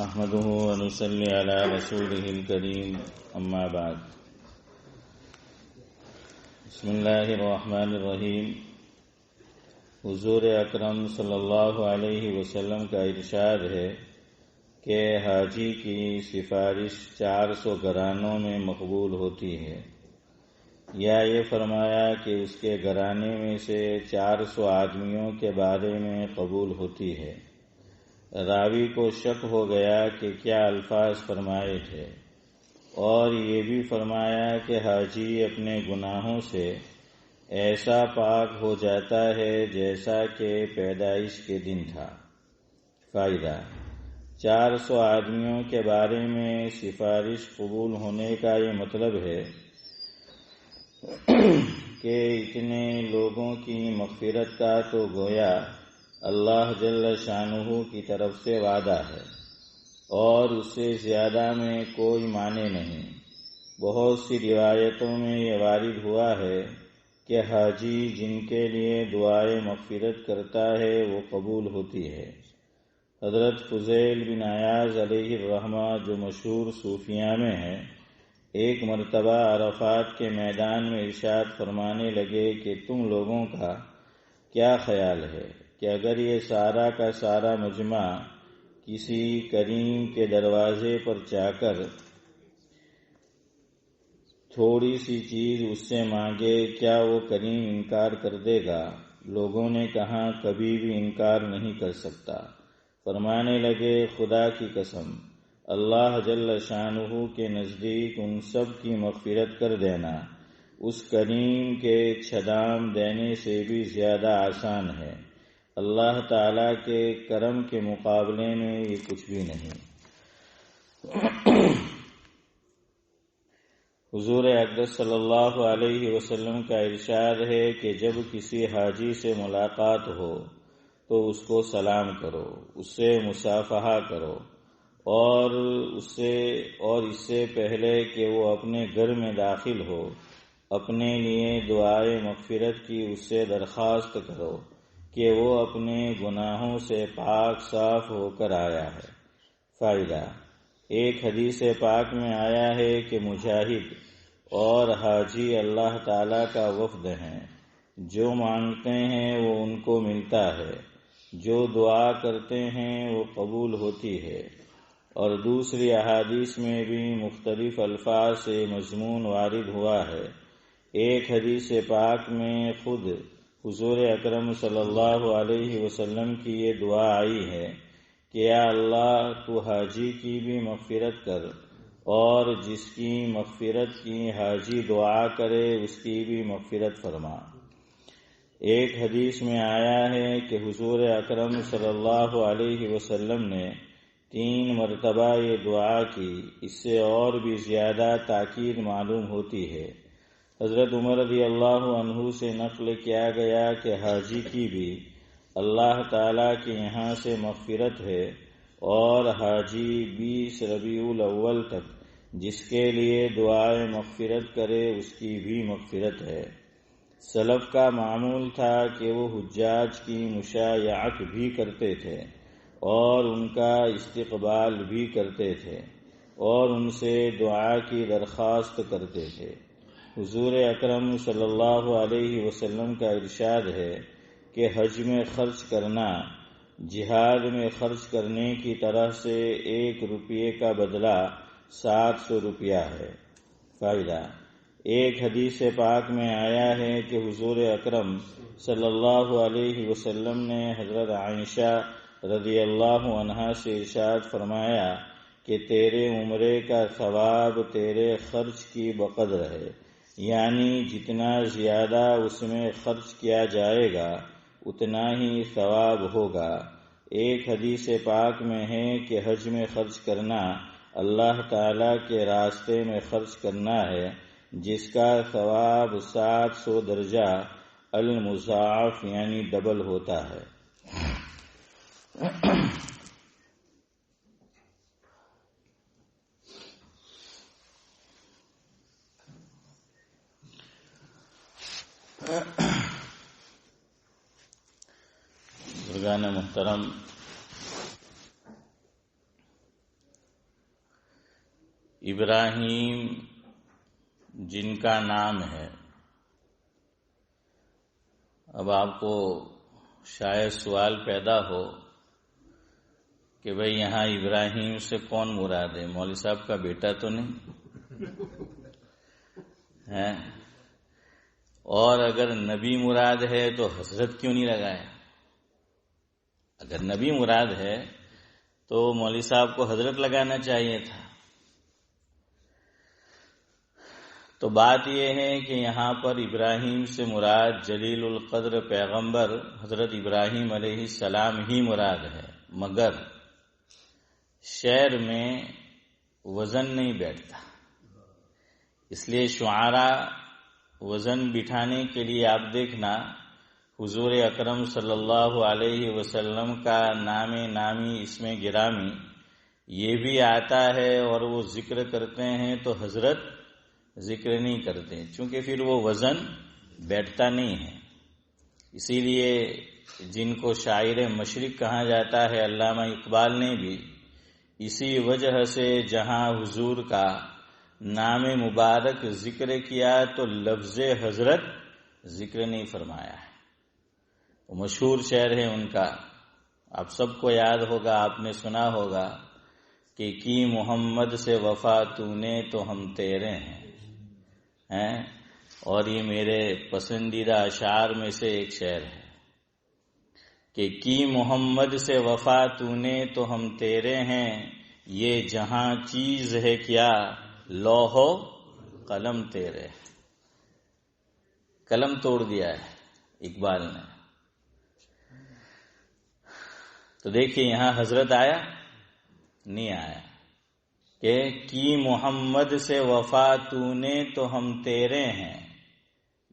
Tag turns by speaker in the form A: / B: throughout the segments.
A: احمدہ ونصلی علی رسولہ الکریم اما بعد بسم اللہ الرحمن الرحیم۔ حضور اکرم صلی اللہ علیہ وسلم کا ارشاد ہے کہ حاجی کی سفارش 400 گھرانوں میں مقبول ہوتی ہے، یا یہ فرمایا کہ اس کے گھرانے میں سے 400 آدمیوں کے بارے میں قبول ہوتی ہے۔ راوی کو شک ہو گیا کہ کیا الفاظ فرمائے تھے، اور یہ بھی فرمایا کہ حاجی اپنے گناہوں سے ایسا پاک ہو جاتا ہے جیسا کہ پیدائش کے دن تھا۔ فائدہ: 400 آدمیوں کے بارے میں سفارش قبول ہونے کا یہ مطلب ہے کہ اتنے لوگوں کی مغفرت کا تو گویا اللہ جل شانہ کی طرف سے وعدہ ہے، اور اس سے زیادہ میں کوئی معنی نہیں۔ بہت سی روایتوں میں یہ وارد ہوا ہے کہ حاجی جن کے لیے دعائے مغفرت کرتا ہے وہ قبول ہوتی ہے۔ حضرت فضیل بن عیاض علیہ الرحمہ، جو مشہور صوفیاء میں ہیں، ایک مرتبہ عرفات کے میدان میں ارشاد فرمانے لگے کہ تم لوگوں کا کیا خیال ہے کہ اگر یہ سارا کا سارا مجمع کسی کریم کے دروازے پر جا کر تھوڑی سی چیز اس سے مانگے، کیا وہ کریم انکار کر دے گا؟ لوگوں نے کہا کبھی بھی انکار نہیں کر سکتا۔ فرمانے لگے خدا کی قسم، اللہ جل شانہ کے نزدیک ان سب کی مغفرت کر دینا اس کریم کے چھدام دینے سے بھی زیادہ آسان ہے۔ اللہ تعالی کے کرم کے مقابلے میں یہ کچھ بھی نہیں۔ حضور اقدس صلی اللہ علیہ وسلم کا ارشاد ہے کہ جب کسی حاجی سے ملاقات ہو تو اس کو سلام کرو، اس سے مصافحہ کرو، اور اس سے پہلے کہ وہ اپنے گھر میں داخل ہو اپنے لیے دعائے مغفرت کی اس سے درخواست کرو کہ وہ اپنے گناہوں سے پاک صاف ہو کر آیا ہے۔ فائدہ: ایک حدیث پاک میں آیا ہے کہ مجاہد اور حاجی اللہ تعالی کا وفد ہیں، جو مانگتے ہیں وہ ان کو ملتا ہے، جو دعا کرتے ہیں وہ قبول ہوتی ہے۔ اور دوسری احادیث میں بھی مختلف الفاظ سے مضمون وارد ہوا ہے۔ ایک حدیث پاک میں خود حضور اکرم صلی اللہ علیہ وسلم کی یہ دعا آئی ہے کہ یا اللہ تو حاجی کی بھی مغفرت کر، اور جس کی مغفرت کی حاجی دعا کرے اس کی بھی مغفرت فرما۔ ایک حدیث میں آیا ہے کہ حضور اکرم صلی اللہ علیہ وسلم نے 3 مرتبہ یہ دعا کی۔ اس سے اور بھی زیادہ تاکید معلوم ہوتی ہے۔ حضرت عمر رضی اللہ عنہ سے نقل کیا گیا کہ حاجی کی بھی اللہ تعالیٰ کے یہاں سے مغفرت ہے، اور حاجی 20 ربیع الاول تک جس کے لیے دعائے مغفرت کرے اس کی بھی مغفرت ہے۔ سلف کا معمول تھا کہ وہ حجاج کی مشایعت بھی کرتے تھے اور ان کا استقبال بھی کرتے تھے، اور ان سے دعا کی درخواست کرتے تھے۔ حضور اکرم صلی اللہ علیہ وسلم کا ارشاد ہے کہ حج میں خرچ کرنا جہاد میں خرچ کرنے کی طرح سے 1 روپیے کا بدلہ 700 روپیہ ہے۔ فائدہ: ایک حدیث پاک میں آیا ہے کہ حضور اکرم صلی اللہ علیہ وسلم نے حضرت عائشہ رضی اللہ عنہا سے ارشاد فرمایا کہ تیرے عمرے کا ثواب تیرے خرچ کی بقدر ہے، یعنی جتنا زیادہ اس میں خرچ کیا جائے گا اتنا ہی ثواب ہوگا۔ ایک حدیث پاک میں ہے کہ حج میں خرچ کرنا اللہ تعالی کے راستے میں خرچ کرنا ہے، جس کا ثواب 700 درجہ المضاعف یعنی ڈبل ہوتا ہے۔ بزرگان محترم، ابراہیم جن کا نام ہے. اب آپ کو شاید سوال پیدا ہو کہ بھئی یہاں ابراہیم سے کون مراد ہے؟ مولوی صاحب کا بیٹا تو نہیں ہے؟ اور اگر نبی مراد ہے تو حضرت کیوں نہیں لگایا؟ اگر نبی مراد ہے تو مولوی صاحب کو حضرت لگانا چاہیے تھا. تو بات یہ ہے کہ یہاں پر ابراہیم سے مراد جلیل القدر پیغمبر حضرت ابراہیم علیہ السلام ہی مراد ہے، مگر شعر میں وزن نہیں بیٹھتا، اس لیے شعراء وزن بٹھانے کے لیے آپ دیکھنا حضور اکرم صلی اللہ علیہ وسلم کا نام نامی اسم گرامی یہ بھی آتا ہے اور وہ ذکر کرتے ہیں تو حضرت ذکر نہیں کرتے، چونکہ پھر وہ وزن بیٹھتا نہیں ہے. اسی لیے جن کو شاعر مشرق کہا جاتا ہے علامہ اقبال نے بھی اسی وجہ سے جہاں حضور کا نام مبارک ذکر کیا تو لفظ حضرت ذکر نہیں فرمایا ہے. وہ مشہور شعر ہے ان کا، آپ سب کو یاد ہوگا، آپ نے سنا ہوگا کہ کی محمد سے وفا تو نے تو ہم تیرے ہیں. اور یہ میرے پسندیدہ اشعار میں سے ایک شعر ہے کہ کی محمد سے وفا تو نے تو ہم تیرے ہیں، یہ جہاں چیز ہے کیا لوح و قلم تیرے. قلم توڑ دیا ہے اقبال نے. تو دیکھیے یہاں حضرت آیا نہیں آیا کہ کی محمد سے وفا تو نے تو ہم تیرے ہیں،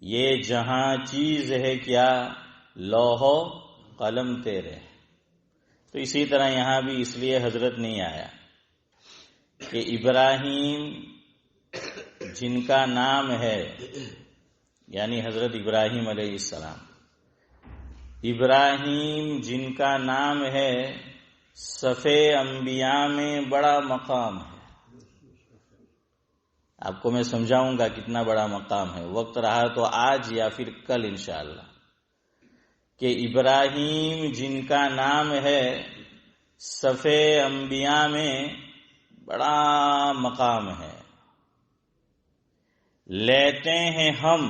A: یہ جہاں چیز ہے کیا لوح و قلم تیرے. تو اسی طرح یہاں بھی اس لیے حضرت نہیں آیا کہ ابراہیم جن کا نام ہے یعنی حضرت ابراہیم علیہ السلام، ابراہیم جن کا نام ہے صفِ انبیاء میں بڑا مقام ہے. آپ کو میں سمجھاؤں گا کتنا بڑا مقام ہے، وقت رہا تو آج یا پھر کل انشاءاللہ، کہ ابراہیم جن کا نام ہے صفِ انبیاء میں بڑا مقام ہے. لیتے ہیں ہم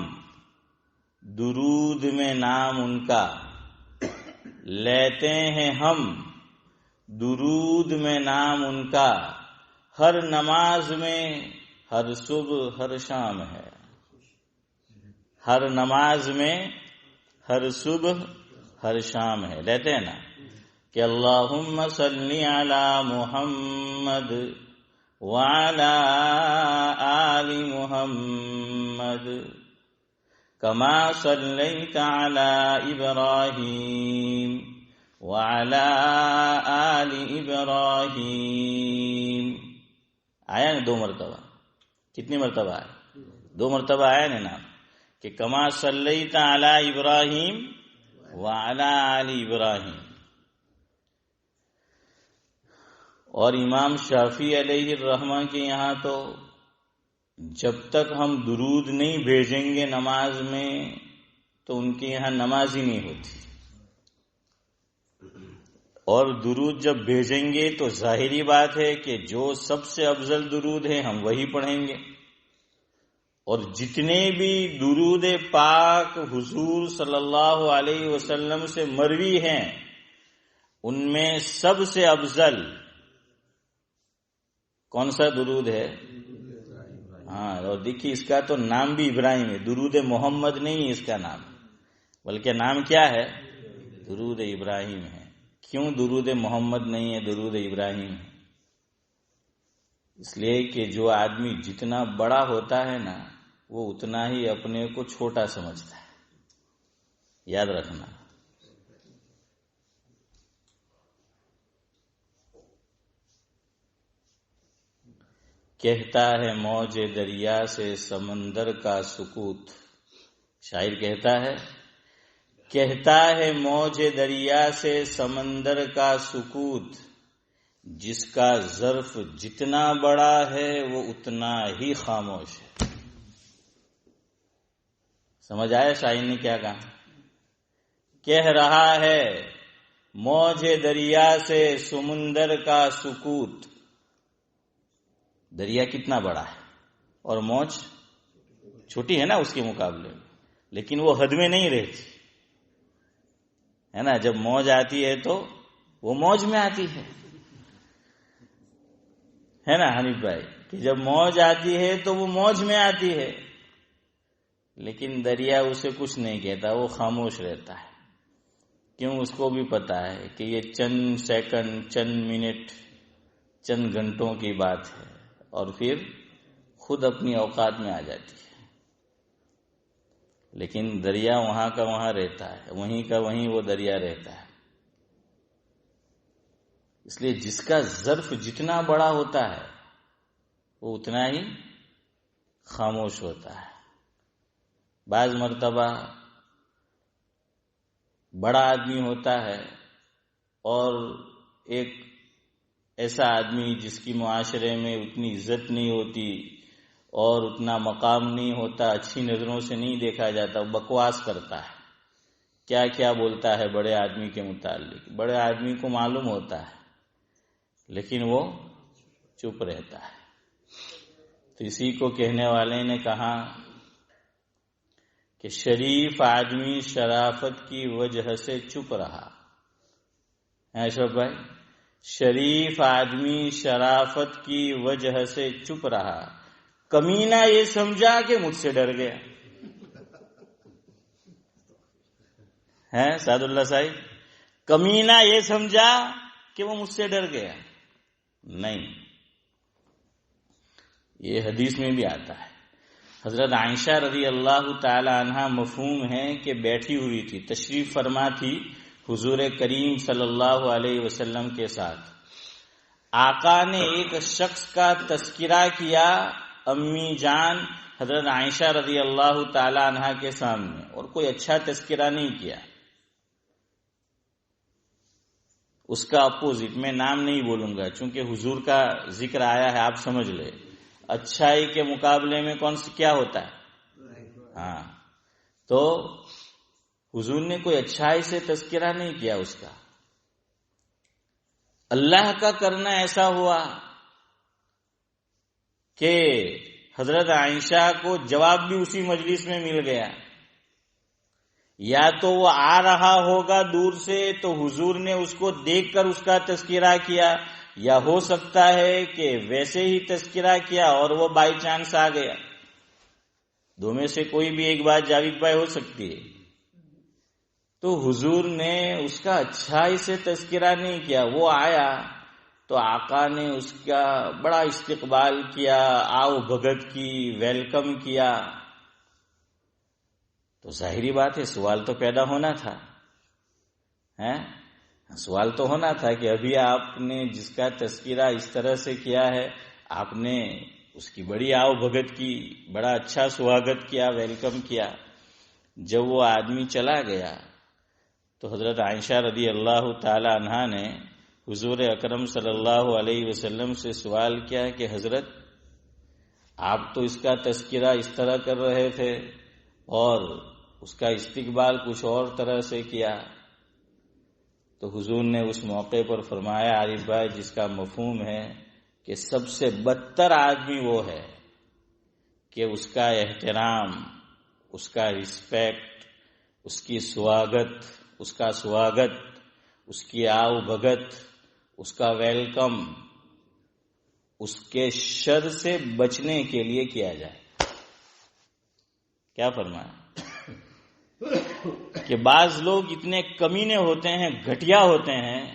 A: درود میں نام ان کا، لیتے ہیں ہم درود میں نام ان کا، ہر نماز میں ہر صبح ہر شام ہے. ہر نماز میں ہر صبح ہر شام ہے. لیتے ہیں نا کہ اللہم صلی علی محمد وعلی آل محمد کما صلیت علی ابراہیم وعلی آل ابراہیم. آیا نا 2 مرتبہ؟ کتنی مرتبہ آیا؟ 2 مرتبہ آیا نا نام کہ کما صلیت علی ابراہیم وعلی آل ابراہیم. اور امام شافعی علیہ الرحمہ کے یہاں تو جب تک ہم درود نہیں بھیجیں گے نماز میں تو ان کے یہاں نماز ہی نہیں ہوتی، اور درود جب بھیجیں گے تو ظاہری بات ہے کہ جو سب سے افضل درود ہے ہم وہی پڑھیں گے. اور جتنے بھی درود پاک حضور صلی اللہ علیہ وسلم سے مروی ہیں ان میں سب سے افضل کون سا درود ہے؟ ہاں، اور دیکھیے اس کا تو نام بھی ابراہیم ہے، درود محمد نہیں ہے اس کا نام، بلکہ نام کیا ہے؟ درود ابراہیم ہے. کیوں درود محمد نہیں ہے، درود ابراہیم ہے؟ اس لیے کہ جو آدمی جتنا بڑا ہوتا ہے نا وہ اتنا ہی اپنے کو چھوٹا سمجھتا ہے، یاد رکھنا. کہتا ہے موج دریا سے سمندر کا سکوت، شاعر کہتا ہے موج دریا سے سمندر کا سکوت، جس کا ظرف جتنا بڑا ہے وہ اتنا ہی خاموش ہے. سمجھ آیا شاعر نے کیا کہا؟ کہہ رہا ہے موج دریا سے سمندر کا سکوت. دریا کتنا بڑا ہے اور موج چھوٹی ہے نا اس کے مقابلے میں، لیکن وہ حد میں نہیں رہتی ہے نا. جب موج آتی ہے تو وہ موج میں آتی ہے نا حنیف بھائی، کہ جب موج آتی ہے تو وہ موج میں آتی ہے، لیکن دریا اسے کچھ نہیں کہتا، وہ خاموش رہتا ہے. کیوں؟ اس کو بھی پتا ہے کہ یہ چند سیکنڈ، چند منٹ، چند گھنٹوں کی بات ہے، اور پھر خود اپنی اوقات میں آ جاتی ہے. لیکن دریا وہاں کا وہاں رہتا ہے، وہیں کا وہیں وہ دریا رہتا ہے. اس لیے جس کا ظرف جتنا بڑا ہوتا ہے وہ اتنا ہی خاموش ہوتا ہے. بعض مرتبہ بڑا آدمی ہوتا ہے اور ایک ایسا آدمی جس کی معاشرے میں اتنی عزت نہیں ہوتی اور اتنا مقام نہیں ہوتا، اچھی نظروں سے نہیں دیکھا جاتا، بکواس کرتا ہے، کیا کیا بولتا ہے بڑے آدمی کے متعلق. بڑے آدمی کو معلوم ہوتا ہے لیکن وہ چپ رہتا ہے. تو اسی کو کہنے والے نے کہا کہ شریف آدمی شرافت کی وجہ سے چپ رہا. اشرف بھائی، شریف آدمی شرافت کی وجہ سے چپ رہا، کمینہ یہ سمجھا کہ مجھ سے ڈر گیا. ہے سعد اللہ صاحب، کمینہ یہ سمجھا کہ وہ مجھ سے ڈر گیا. نہیں، یہ حدیث میں بھی آتا ہے. حضرت عائشہ رضی اللہ تعالی عنہا مفہوم ہے کہ بیٹھی ہوئی تھی، تشریف فرما تھی حضور کریم صلی اللہ علیہ وسلم کے ساتھ. آقا نے ایک شخص کا تذکرہ کیا امی جان حضرت عائشہ رضی اللہ تعالی عنہا کے سامنے، اور کوئی اچھا تذکرہ نہیں کیا. اس کا اپوزٹ، میں نام نہیں بولوں گا چونکہ حضور کا ذکر آیا ہے، آپ سمجھ لے. اچھائی کے مقابلے میں کون سی کیا ہوتا ہے؟ ہاں، تو حضور نے کوئی اچھائی سے تذکرہ نہیں کیا اس کا. اللہ کا کرنا ایسا ہوا کہ حضرت عائشہ کو جواب بھی اسی مجلس میں مل گیا. یا تو وہ آ رہا ہوگا دور سے تو حضور نے اس کو دیکھ کر اس کا تذکرہ کیا، یا ہو سکتا ہے کہ ویسے ہی تذکرہ کیا اور وہ بائی چانس آ گیا. دو میں سے کوئی بھی ایک بات جاوید بھائی ہو سکتی ہے. تو حضور نے اس کا اچھائی سے تذکرہ نہیں کیا، وہ آیا تو آقا نے اس کا بڑا استقبال کیا، آؤ بھگت کی، ویلکم کیا. تو ظاہری بات ہے سوال تو پیدا ہونا تھا، سوال تو ہونا تھا کہ ابھی آپ نے جس کا تذکرہ اس طرح سے کیا ہے، آپ نے اس کی بڑی آؤ بھگت کی، بڑا اچھا سواگت کیا، ویلکم کیا. جب وہ آدمی چلا گیا تو حضرت عائشہ رضی اللہ تعالی عنہا نے حضور اکرم صلی اللہ علیہ وسلم سے سوال کیا کہ حضرت آپ تو اس کا تذکرہ اس طرح کر رہے تھے اور اس کا استقبال کچھ اور طرح سے کیا. تو حضور نے اس موقع پر فرمایا عارف بھائی، جس کا مفہوم ہے کہ سب سے بدتر آدمی وہ ہے کہ اس کا احترام، اس کا رسپیکٹ، اس کی سواگت، اس کا سواگت، اس کی آؤ بھگت، اس کا ویلکم اس کے شر سے بچنے کے لیے کیا جائے. کیا فرمایا کہ بعض لوگ اتنے کمینے ہوتے ہیں، گھٹیا ہوتے ہیں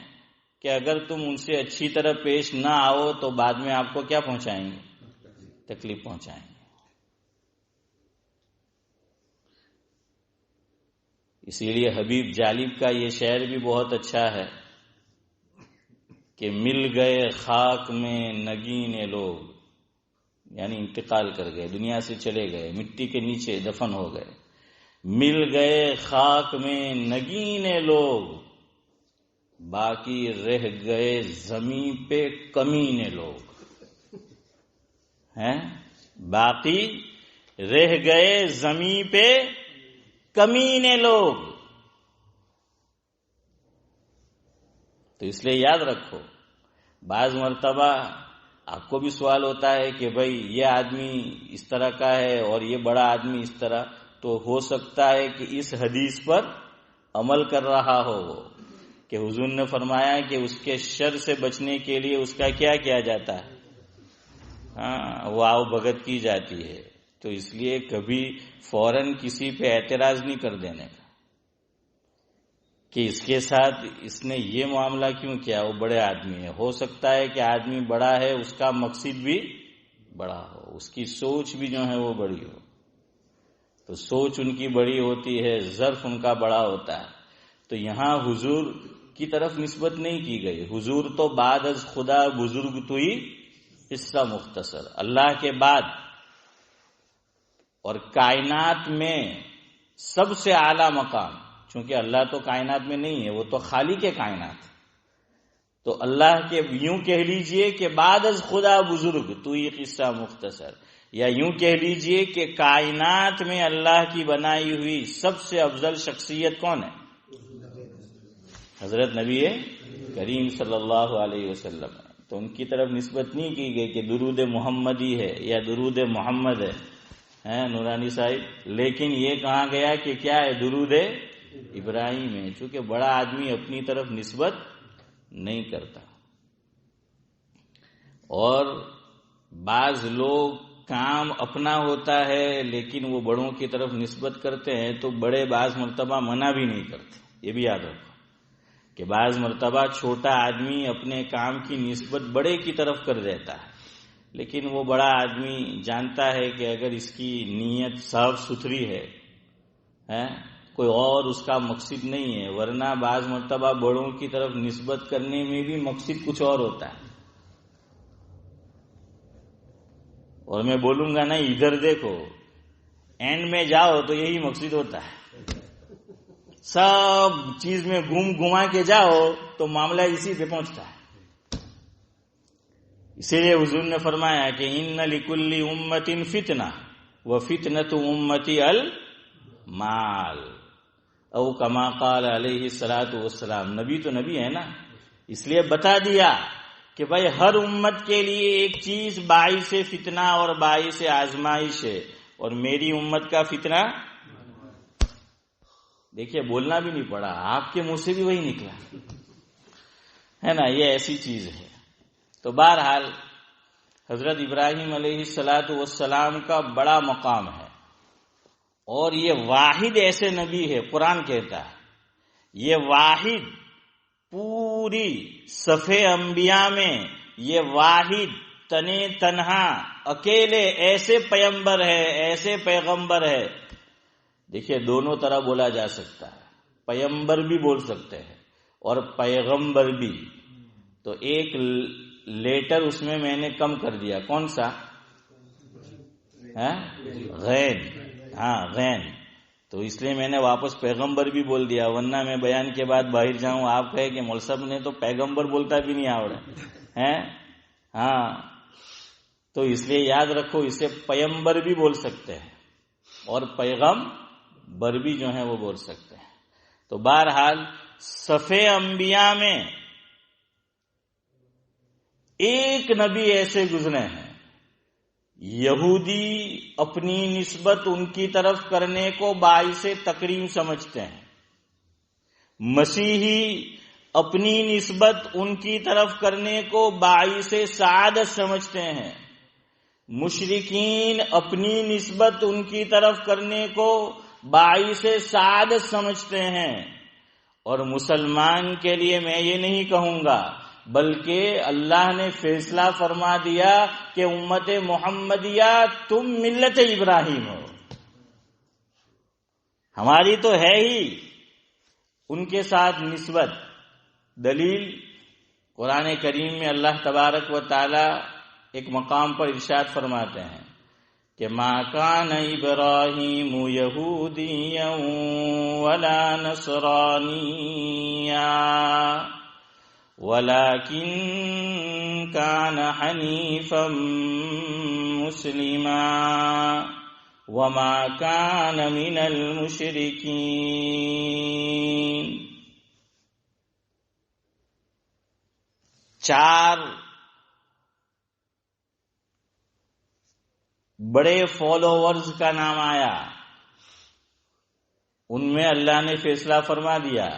A: کہ اگر تم ان سے اچھی طرح پیش نہ آؤ تو بعد میں آپ کو کیا پہنچائیں گے؟ تکلیف پہنچائیں گے. اسی لیے حبیب جالب کا یہ شعر بھی بہت اچھا ہے کہ مل گئے خاک میں نگین لوگ، یعنی انتقال کر گئے، دنیا سے چلے گئے، مٹی کے نیچے دفن ہو گئے. مل گئے خاک میں نگین لوگ، باقی رہ گئے زمین پہ کمینے لوگ ہیں، باقی رہ گئے زمین پہ کمینے لوگ. تو اس لیے یاد رکھو، بعض مرتبہ آپ کو بھی سوال ہوتا ہے کہ بھائی یہ آدمی اس طرح کا ہے اور یہ بڑا آدمی اس طرح، تو ہو سکتا ہے کہ اس حدیث پر عمل کر رہا ہو وہ، کہ حضور نے فرمایا کہ اس کے شر سے بچنے کے لیے اس کا کیا کیا جاتا ہے، وہ آؤ بھگت کی جاتی ہے. تو اس لیے کبھی فوراً کسی پہ اعتراض نہیں کر دینے کا کہ اس کے ساتھ اس نے یہ معاملہ کیوں کیا، وہ بڑے آدمی ہے. ہو سکتا ہے کہ آدمی بڑا ہے، اس کا مقصد بھی بڑا ہو، اس کی سوچ بھی جو ہے وہ بڑی ہو. تو سوچ ان کی بڑی ہوتی ہے، ظرف ان کا بڑا ہوتا ہے. تو یہاں حضور کی طرف نسبت نہیں کی گئی. حضور تو بعد از خدا بزرگ توئی قصہ مختصر، اللہ کے بعد اور کائنات میں سب سے اعلیٰ مقام، چونکہ اللہ تو کائنات میں نہیں ہے، وہ تو خالق کائنات. تو اللہ کے یوں کہہ لیجئے کہ بعد از خدا بزرگ تو یہ قصہ مختصر، یا یوں کہہ لیجئے کہ کائنات میں اللہ کی بنائی ہوئی سب سے افضل شخصیت کون ہے؟ حضرت نبی کریم صلی اللہ علیہ وسلم. تو ان کی طرف نسبت نہیں کی گئی کہ درود محمدی ہے یا درود محمد ہے نورانی صاحب، لیکن یہ کہا گیا کہ کیا ہے، درود ابراہیم ہے، چونکہ بڑا آدمی اپنی طرف نسبت نہیں کرتا. اور بعض لوگ کام اپنا ہوتا ہے لیکن وہ بڑوں کی طرف نسبت کرتے ہیں، تو بڑے بعض مرتبہ منع بھی نہیں کرتے. یہ بھی یاد رکھو کہ بعض مرتبہ چھوٹا آدمی اپنے کام کی نسبت بڑے کی طرف کر دیتا ہے، لیکن وہ بڑا آدمی جانتا ہے کہ اگر اس کی نیت صاف ستھری ہے، کوئی اور اس کا مقصد نہیں ہے. ورنہ بعض مرتبہ بڑوں کی طرف نسبت کرنے میں بھی مقصد کچھ اور ہوتا ہے. اور میں بولوں گا نا ادھر دیکھو، اینڈ میں جاؤ تو یہی مقصد ہوتا ہے. سب چیز میں گھما کے جاؤ تو معاملہ اسی پہ پہنچتا ہے. اسی لیے حضور نے فرمایا کہ ان لکل امت فتنہ وفتنۃ امتی المال، او کما قال علیہ الصلوۃ والسلام. نبی تو نبی ہے نا، اس لیے بتا دیا کہ بھائی ہر امت کے لیے ایک چیز باعث فتنہ اور باعث آزمائش ہے، اور میری امت کا فتنہ، دیکھیے بولنا بھی نہیں پڑا، آپ کے منہ سے بھی وہی نکلا ہے نا. یہ ایسی چیز ہے. تو بہرحال حضرت ابراہیم علیہ الصلوۃ والسلام کا بڑا مقام ہے، اور یہ واحد ایسے نبی ہے، قرآن کہتا ہے یہ واحد پوری صفحے انبیاء میں یہ واحد تنے تنہا اکیلے ایسے پیمبر ہے، ایسے پیغمبر ہے. دیکھیے دونوں طرح بولا جا سکتا ہے، پیمبر بھی بول سکتے ہیں اور پیغمبر بھی. تو ایک لیٹر اس میں نے کم کر دیا، کون سا؟ غین. غین. تو اس لیے میں نے واپس پیغمبر بھی بول دیا، ورنہ میں بیان کے بعد باہر جاؤں آپ کہے کہ مول صاحب نے تو پیغمبر بولتا بھی نہیں آوڑے ہیں. تو اس لیے یاد رکھو اسے پیمبر بھی بول سکتے ہیں اور پیغمبر بھی جو ہے وہ بول سکتے ہیں. تو بہرحال صفحے انبیاء میں ایک نبی ایسے گزرے ہیں، یہودی اپنی نسبت ان کی طرف کرنے کو باعث تکریم سمجھتے ہیں، مسیحی اپنی نسبت ان کی طرف کرنے کو باعث سعادت سمجھتے ہیں، مشرکین اپنی نسبت ان کی طرف کرنے کو باعث سعادت سمجھتے ہیں. اور مسلمان کے لیے میں یہ نہیں کہوں گا، بلکہ اللہ نے فیصلہ فرما دیا کہ امت محمدیہ تم ملت ابراہیم ہو. ہماری تو ہے ہی ان کے ساتھ نسبت. دلیل قرآن کریم میں اللہ تبارک و تعالی ایک مقام پر ارشاد فرماتے ہیں کہ ما کان ابراہیم یہودیا ولا نصرانیا ولكن كان حنيفا مسلما وما كان من المشركين. 4 بڑے فالوورز کا نام آیا. ان میں اللہ نے فیصلہ فرما دیا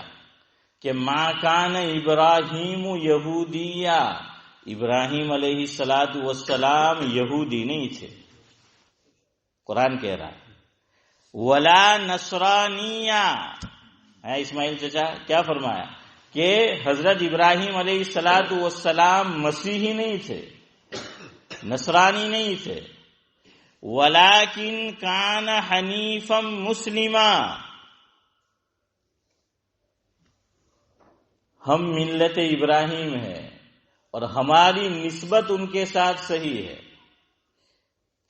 A: کہ ما کان ابراہیم یہودیہ، ابراہیم علیہ السلام یہودی نہیں تھے، قرآن کہہ رہا ہے. ولا نصرانیہ، اسماعیل چچا کیا فرمایا کہ حضرت ابراہیم علیہ السلام مسیحی نہیں تھے، نصرانی نہیں تھے. ولیکن کان حنیفا مسلما، ہم ملت ابراہیم ہے اور ہماری نسبت ان کے ساتھ صحیح ہے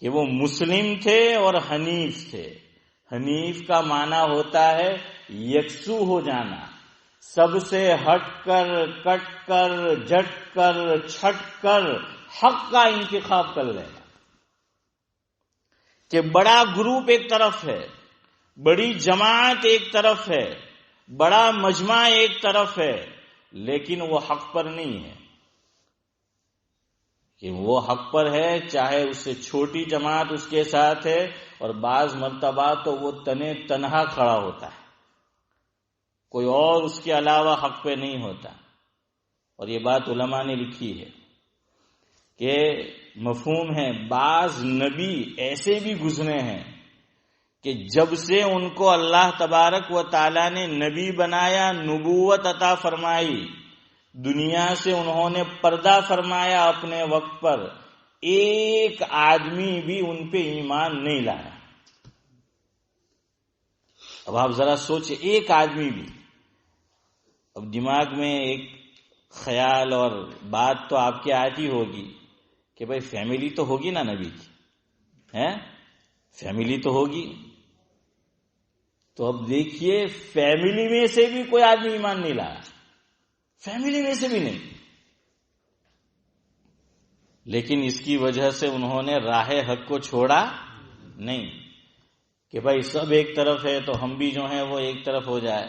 A: کہ وہ مسلم تھے اور حنیف تھے. حنیف کا معنی ہوتا ہے یکسو ہو جانا، سب سے ہٹ کر، کٹ کر، جھٹ کر، چھٹ کر حق کا انتخاب کر لینا. کہ بڑا گروپ ایک طرف ہے، بڑی جماعت ایک طرف ہے، بڑا مجمع ایک طرف ہے، لیکن وہ حق پر نہیں ہے. کہ وہ حق پر ہے چاہے اس سے چھوٹی جماعت اس کے ساتھ ہے، اور بعض مرتبہ تو وہ تنہا کھڑا ہوتا ہے، کوئی اور اس کے علاوہ حق پہ نہیں ہوتا. اور یہ بات علماء نے لکھی ہے کہ مفہوم ہے بعض نبی ایسے بھی گزرے ہیں کہ جب سے ان کو اللہ تبارک و تعالی نے نبی بنایا، نبوت عطا فرمائی، دنیا سے انہوں نے پردہ فرمایا اپنے وقت پر، ایک آدمی بھی ان پہ ایمان نہیں لایا. اب آپ ذرا سوچیں، ایک آدمی بھی. اب دماغ میں ایک خیال اور بات تو آپ کی آتی ہوگی کہ بھائی فیملی تو ہوگی نا نبی کی، فیملی تو ہوگی. تو اب دیکھیے فیملی میں سے بھی کوئی آدمی ایمان نہیں لایا، فیملی میں سے بھی نہیں. لیکن اس کی وجہ سے انہوں نے راہ حق کو چھوڑا نہیں کہ بھائی سب ایک طرف ہے تو ہم بھی جو ہیں وہ ایک طرف ہو جائے.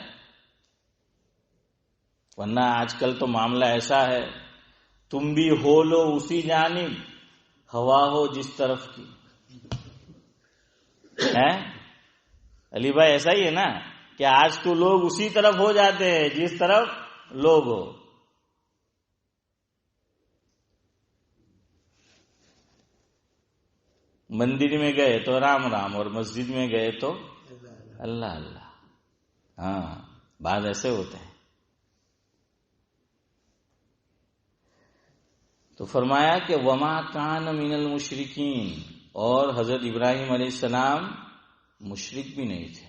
A: ورنہ آج کل تو معاملہ ایسا ہے، تم بھی ہو لو اسی جانب، ہوا ہو جس طرف کی. علی بھائی ایسا ہی ہے نا کہ آج تو لوگ اسی طرف ہو جاتے ہیں جس طرف لوگ ہو. مندر میں گئے تو رام رام، اور مسجد میں گئے تو اللہ اللہ. ہاں بعض ایسے ہوتے ہیں. تو فرمایا کہ وما کان من المشرکین، اور حضرت ابراہیم علیہ السلام مشرک بھی نہیں تھے.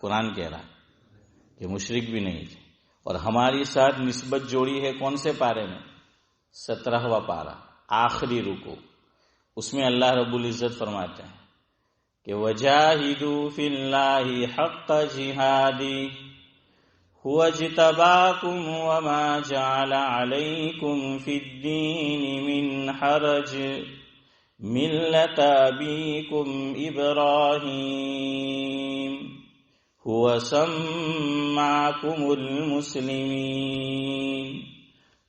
A: قرآن کہہ رہا کہ مشرک بھی نہیں تھے. اور ہماری ساتھ نسبت جوڑی ہے کون سے پارے میں؟ 17واں پارہ آخری رکوع. اس میں اللہ رب العزت فرماتے ہیں کہ وَجَاهِدُوا فِي اللَّهِ حَقَّ جِهَادِهِ هُوَ اجْتَبَاكُمْ وَمَا جَعَلَ عَلَيْكُمْ فِي الدِّينِ مِنْ حَرَجٍ مِلَّةَ أَبِيكُمْ إِبْرَاهِيمَ هُوَ سَمَّاكُمُ الْمُسْلِمِينَ.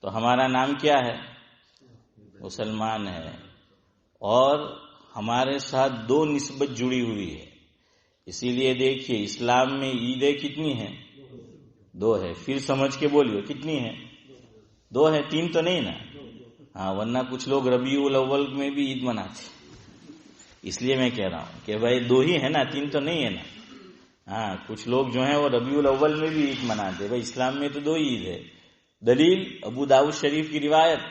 A: تو ہمارا نام کیا ہے؟ مسلمان ہے. اور ہمارے ساتھ 2 نسبت جڑی ہوئی ہے. اسی لیے دیکھیے اسلام میں عیدیں کتنی ہیں؟ 2 ہے. پھر سمجھ کے بولیے کتنی ہیں؟ 2 ہے، 3 تو نہیں نا. ہاں ورنہ کچھ لوگ ربیع الاول میں بھی عید مناتے. اس لیے میں کہہ رہا ہوں کہ بھائی 2 ہی ہے نا، 3 تو نہیں ہے نا. ہاں کچھ لوگ جو ہیں وہ ربیع الاول میں بھی عید مناتے. بھائی اسلام میں تو 2 عید ہے. دلیل ابو داؤد شریف کی روایت،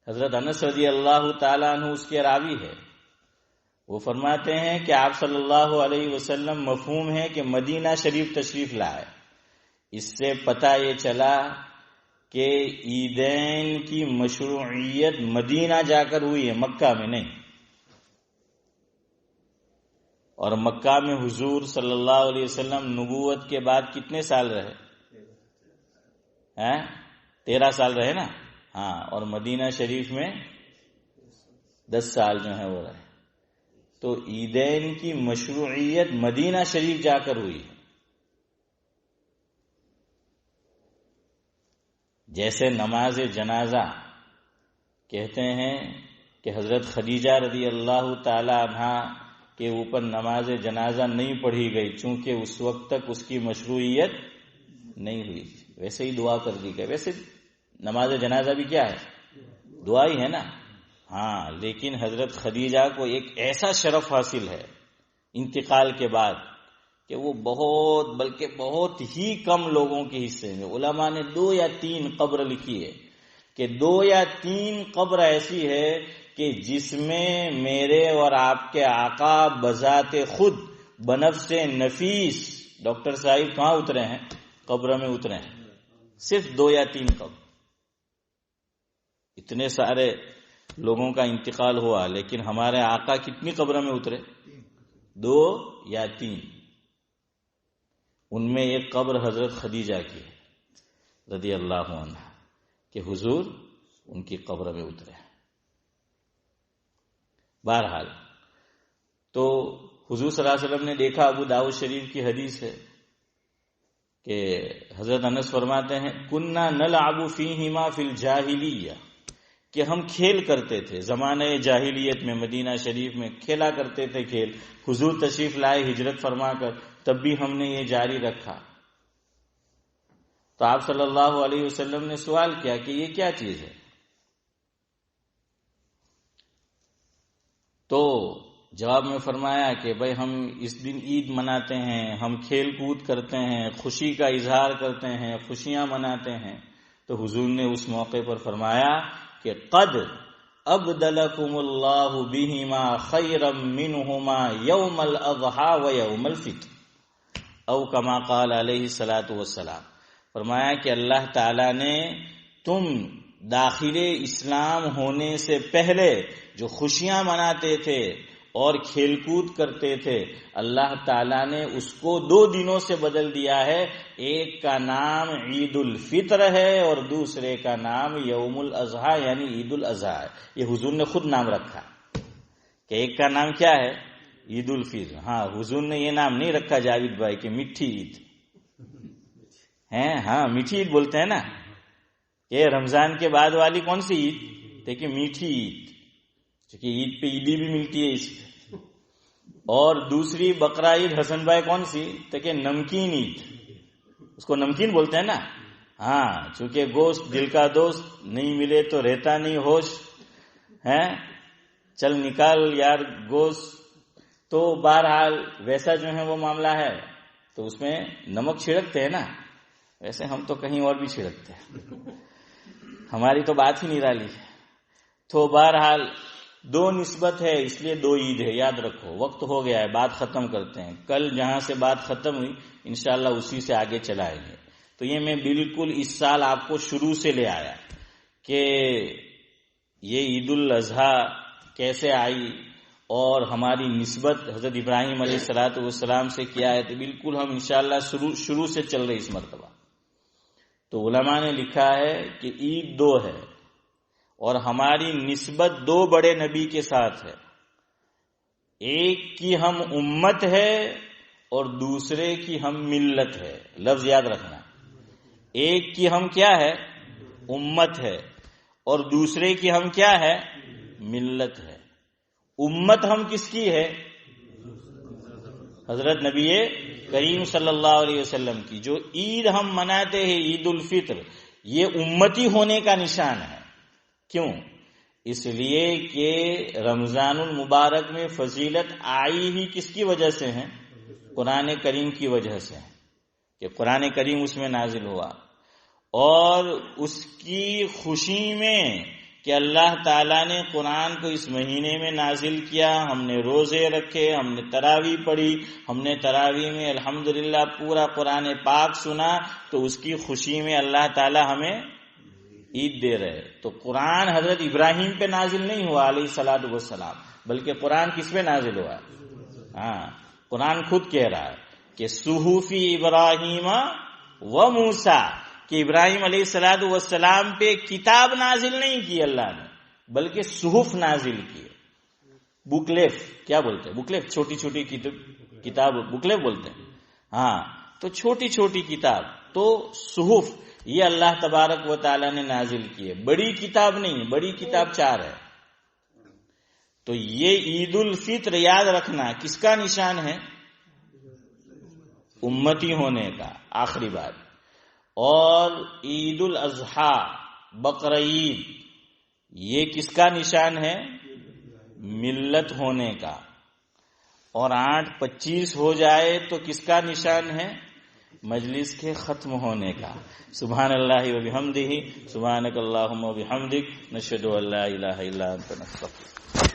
A: حضرت انس رضی اللہ تعالیٰ عنہ اس کے راوی ہے. وہ فرماتے ہیں کہ آپ صلی اللہ علیہ وسلم مفہوم ہے کہ مدینہ شریف تشریف لائے. اس سے پتہ یہ چلا کہ عیدین کی مشروعیت مدینہ جا کر ہوئی ہے، مکہ میں نہیں. اور مکہ میں حضور صلی اللہ علیہ وسلم نبوت کے بعد کتنے سال رہے؟ 13 سال رہے نا، ہاں، اور مدینہ شریف میں 10 سال جو ہے وہ رہے. تو عیدین کی مشروعیت مدینہ شریف جا کر ہوئی. جیسے نماز جنازہ کہتے ہیں کہ حضرت خدیجہ رضی اللہ تعالی عنہا کے اوپر نماز جنازہ نہیں پڑھی گئی چونکہ اس وقت تک اس کی مشروعیت نہیں ہوئی، ویسے ہی دعا کر دی گئی. ویسے نماز جنازہ بھی کیا ہے؟ دعا ہی ہے نا. ہاں، لیکن حضرت خدیجہ کو ایک ایسا شرف حاصل ہے انتقال کے بعد کہ وہ بلکہ بہت ہی کم لوگوں کے حصے میں. علماء نے 2 یا 3 قبر لکھی ہے کہ 2 یا 3 قبر ایسی ہے کہ جس میں میرے اور آپ کے آقا بذات خود بنفس نفیس ڈاکٹر صاحب کہاں اترے ہیں؟ قبر میں اترے ہیں. صرف 2 یا 3 قبر. اتنے سارے لوگوں کا انتقال ہوا لیکن ہمارے آقا کتنی قبر میں اترے؟ 2 یا 3. ان میں ایک قبر حضرت خدیجہ کی رضی اللہ عنہ کہ حضور ان کی قبر میں اترے. بہرحال تو حضور صلی اللہ علیہ وسلم نے دیکھا، ابو داؤد شریف کی حدیث ہے کہ حضرت انس فرماتے ہیں کننا نلعب فیہما فی الجاہلیہ، کہ ہم کھیل کرتے تھے زمانہ جاہلیت میں، مدینہ شریف میں کھیلا کرتے تھے کھیل. حضور تشریف لائے ہجرت فرما کر، تب بھی ہم نے یہ جاری رکھا. تو آپ صلی اللہ علیہ وسلم نے سوال کیا کہ یہ کیا چیز ہے؟ تو جواب میں فرمایا کہ بھائی ہم اس دن عید مناتے ہیں، ہم کھیل کود کرتے ہیں، خوشی کا اظہار کرتے ہیں، خوشیاں مناتے ہیں. تو حضور نے اس موقع پر فرمایا کہ قد ابدلکم اللہ بہما خیرا منہما یوم الاضحی و یوم الفطر او کما قال علیہ الصلوۃ والسلام. فرمایا کہ اللہ تعالی نے تم داخل اسلام ہونے سے پہلے جو خوشیاں مناتے تھے اور کھیل کود کرتے تھے، اللہ تعالیٰ نے اس کو 2 دنوں سے بدل دیا ہے. ایک کا نام عید الفطر ہے اور دوسرے کا نام یوم الاضحیٰ یعنی عید الاضحیٰ ہے. یہ حضور نے خود نام رکھا کہ ایک کا نام کیا ہے؟ عید الفطر. ہاں، حضور نے یہ نام نہیں رکھا جاوید بھائی کہ میٹھی عید ہے. ہاں، میٹھی عید بولتے ہیں نا، کہ رمضان کے بعد والی کون سی عید؟ دیکھیں میٹھی عید، کیونکہ عید پہ عیدی بھی ملتی ہے اس پہ. اور دوسری بقرہ عید حسن بھائی کون سی؟ دیکھیں نمکین عید، اس کو نمکین بولتے ہیں نا. ہاں، چونکہ گوشت دل کا دوست، نہیں ملے تو رہتا نہیں ہوش ہے، چل نکال یار گوشت. تو بہرحال ویسا جو ہے وہ معاملہ ہے. تو اس میں نمک چھڑکتے ہیں نا، ویسے ہم تو کہیں اور بھی چھڑکتے ہیں، ہماری تو بات ہی نرالی ہے. تو بہرحال 2 نسبت ہے، اس لیے 2 عید ہے. یاد رکھو، وقت ہو گیا ہے، بات ختم کرتے ہیں. کل جہاں سے بات ختم ہوئی انشاءاللہ اسی سے آگے چلائیں گے. تو یہ میں بالکل اس سال آپ کو شروع سے لے آیا کہ یہ عید الاضحیٰ کیسے آئی اور ہماری نسبت حضرت ابراہیم علیہ السلام سے کیا ہے. تو بالکل ہم انشاءاللہ شروع سے چل رہے اس مرتبہ. تو علماء نے لکھا ہے کہ عید 2 ہے اور ہماری نسبت 2 بڑے نبی کے ساتھ ہے. ایک کی ہم امت ہے اور دوسرے کی ہم ملت ہے. لفظ یاد رکھنا، ایک کی ہم کیا ہے؟ امت ہے، اور دوسرے کی ہم کیا ہے؟ ملت ہے. امت ہم کس کی ہے؟ حضرت نبی کریم صلی اللہ علیہ وسلم کی. جو عید ہم مناتے ہیں عید الفطر، یہ امتی ہونے کا نشان ہے. کیوں؟ اس لیے کہ رمضان المبارک میں فضیلت آئی ہی کس کی وجہ سے ہے؟ قرآن کریم کی وجہ سے، کہ قرآن کریم اس میں نازل ہوا. اور اس کی خوشی میں کہ اللہ تعالیٰ نے قرآن کو اس مہینے میں نازل کیا، ہم نے روزے رکھے، ہم نے تراویح پڑھی، ہم نے تراویح میں الحمدللہ پورا قرآن پاک سنا. تو اس کی خوشی میں اللہ تعالیٰ ہمیں عید دے رہے. تو قرآن حضرت ابراہیم پہ نازل نہیں ہوا علیہ الصلوۃ والسلام، بلکہ قرآن کس پہ نازل ہوا؟ ہاں، قرآن خود کہہ رہا ہے کہ صحف ابراہیم و موسیٰ، کہ ابراہیم علیہ السلام پہ کتاب نازل نہیں کی اللہ نے، بلکہ صحف نازل کی. بکلیف کیا بولتے ہیں؟ بکلیف چھوٹی چھوٹی کتاب بکلیف بولتے ہیں. ہاں، تو چھوٹی چھوٹی کتاب تو صحف یہ اللہ تبارک و تعالی نے نازل کی ہے، بڑی کتاب نہیں. بڑی کتاب 4 ہے. تو یہ عید الفطر یاد رکھنا کس کا نشان ہے؟ امتی ہونے کا. آخری بات. اور عید الاضحیٰ بقرعید یہ کس کا نشان ہے؟ ملت ہونے کا. اور 8/25 ہو جائے تو کس کا نشان ہے؟ مجلس کے ختم ہونے کا. سبحان اللہ و بحمدہ، سبحانک اللہم و بحمدک، نشہد ان لا الہ الا انت، نستغفرک.